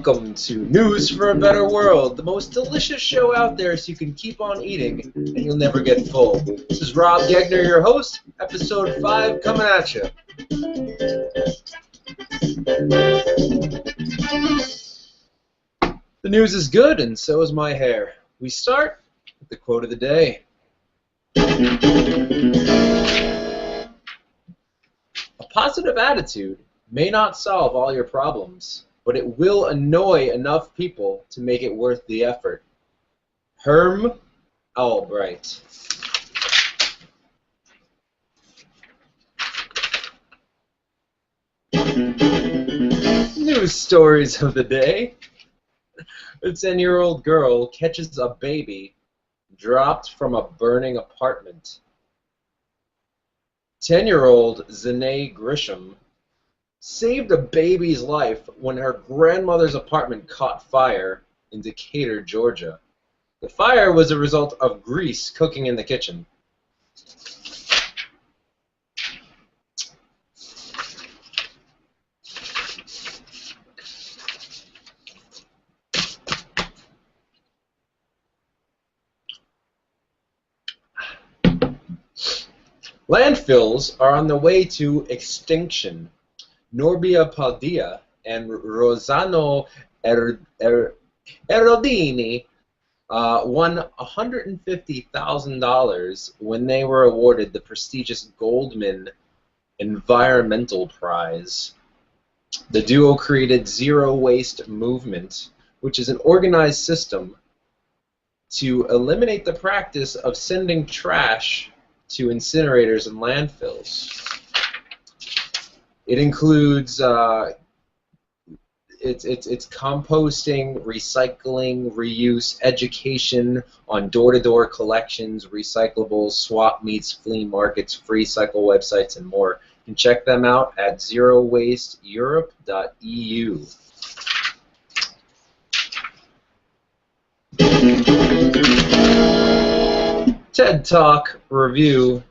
Welcome to News for a Better World, the most delicious show out there so you can keep on eating and you'll never get full. This is Rob Gegner, your host, episode 5 coming at you. The news is good and so is my hair. We start with the quote of the day. A positive attitude may not solve all your problems, but it will annoy enough people to make it worth the effort. Herm Albright. News stories of the day. A 10-year-old girl catches a baby dropped from a burning apartment. 10-year-old Zanae Grisham saved a baby's life when her grandmother's apartment caught fire in Decatur, Georgia. The fire was a result of grease cooking in the kitchen. Landfills are on the way to extinction. Norbia Padilla and Rossano Erodini won $150,000 when they were awarded the prestigious Goldman Environmental Prize. The duo created Zero Waste Movement, which is an organized system to eliminate the practice of sending trash to incinerators and landfills. It includes it's composting, recycling, reuse, education on door-to-door collections, recyclables, swap meets, flea markets, free cycle websites, and more. You can check them out at zerowasteeurope.eu. TED Talk review.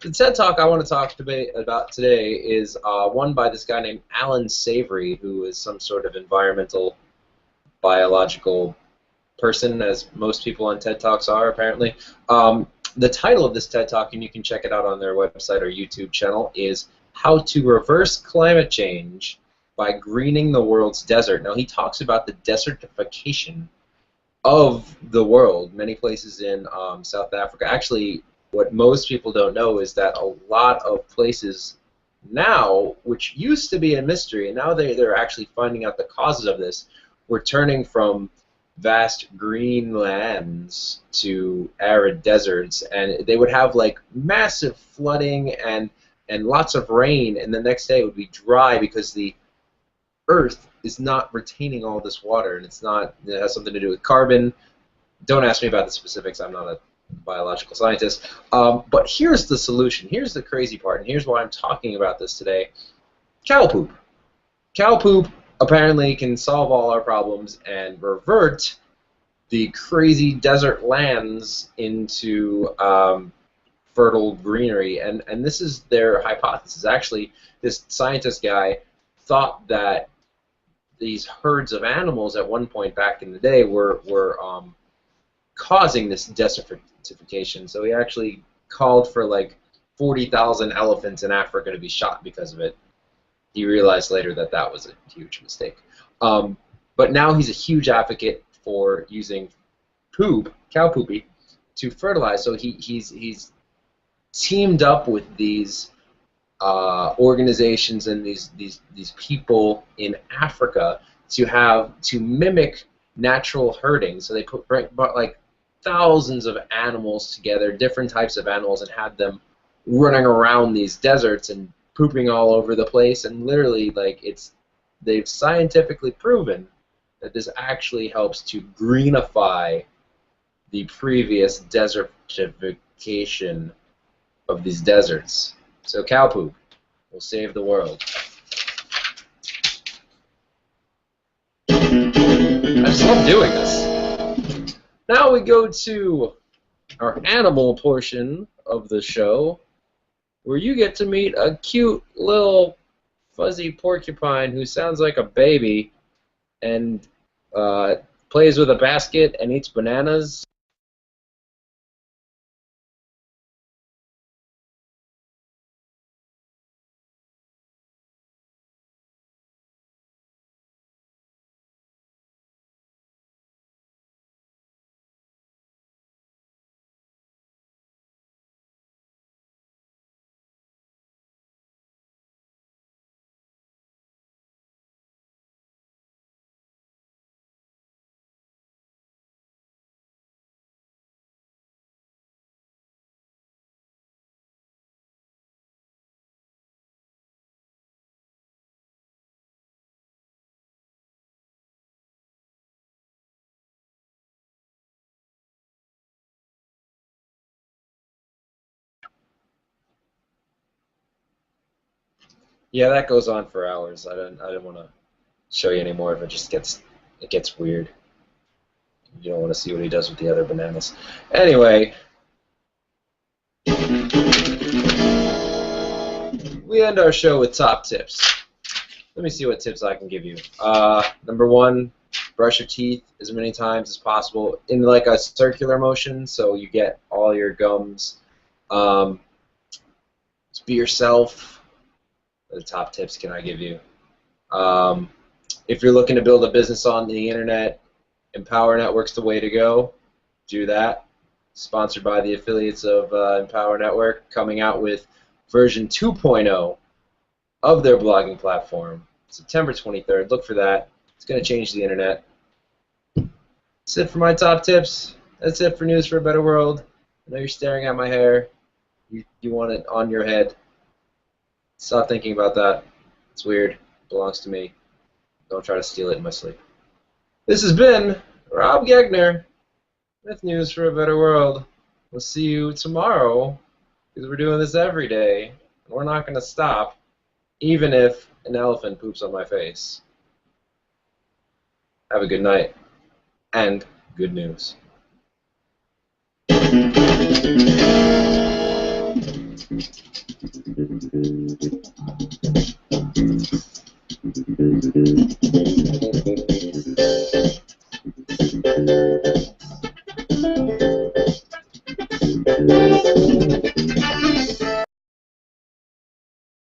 The TED Talk I want to talk about today is one by this guy named Alan Savory, who is some sort of environmental, biological person, as most people on TED Talks are, apparently. The title of this TED Talk, and you can check it out on their website or YouTube channel, is How to Reverse Climate Change by Greening the World's Desert. Now, he talks about the desertification of the world, many places in South Africa. Actually, what most people don't know is that a lot of places now, which used to be a mystery, and now they're actually finding out the causes of this, we're turning from vast green lands to arid deserts, and they would have like massive flooding and lots of rain, and the next day it would be dry because the Earth is not retaining all this water, and it has something to do with carbon. Don't ask me about the specifics, I'm not a biological scientist. But here's the solution. Here's the crazy part, and here's why I'm talking about this today. Cow poop. Cow poop apparently can solve all our problems and revert the crazy desert lands into fertile greenery, and this is their hypothesis. Actually, this scientist guy thought that these herds of animals at one point back in the day were causing this desertification. So he actually called for like 40,000 elephants in Africa to be shot because of it. He realized later that that was a huge mistake. But now he's a huge advocate for using poop, cow poopy, to fertilize. So he's teamed up with these organizations and these people in Africa to mimic natural herding. So they brought like thousands of animals together, different types of animals, and had them running around these deserts and pooping all over the place. And literally, like, they've scientifically proven that this actually helps to greenify the previous desertification of these deserts. So cow poop will save the world. I just love doing this. Now we go to our animal portion of the show, where you get to meet a cute little fuzzy porcupine who sounds like a baby, and Plays with a basket and eats bananas. Yeah, that goes on for hours. I didn't want to show you anymore if it gets weird. You don't want to see what he does with the other bananas. Anyway, we end our show with top tips. Let me see what tips I can give you. Number one, brush your teeth as many times as possible in like a circular motion, so you get all your gums. Just be yourself. What top tips can I give you? If you're looking to build a business on the internet, Empower Network's the way to go. Do that. Sponsored by the affiliates of Empower Network, coming out with version 2.0 of their blogging platform, September 23rd. Look for that. It's going to change the internet. That's it for my top tips. That's it for News for a Better World. I know you're staring at my hair. You want it on your head. Stop thinking about that. It's weird. It belongs to me. Don't try to steal it in my sleep. This has been Rob Gegner with News for a Better World. We'll see you tomorrow, because we're doing this every day, and we're not going to stop, even if an elephant poops on my face. Have a good night, and good news.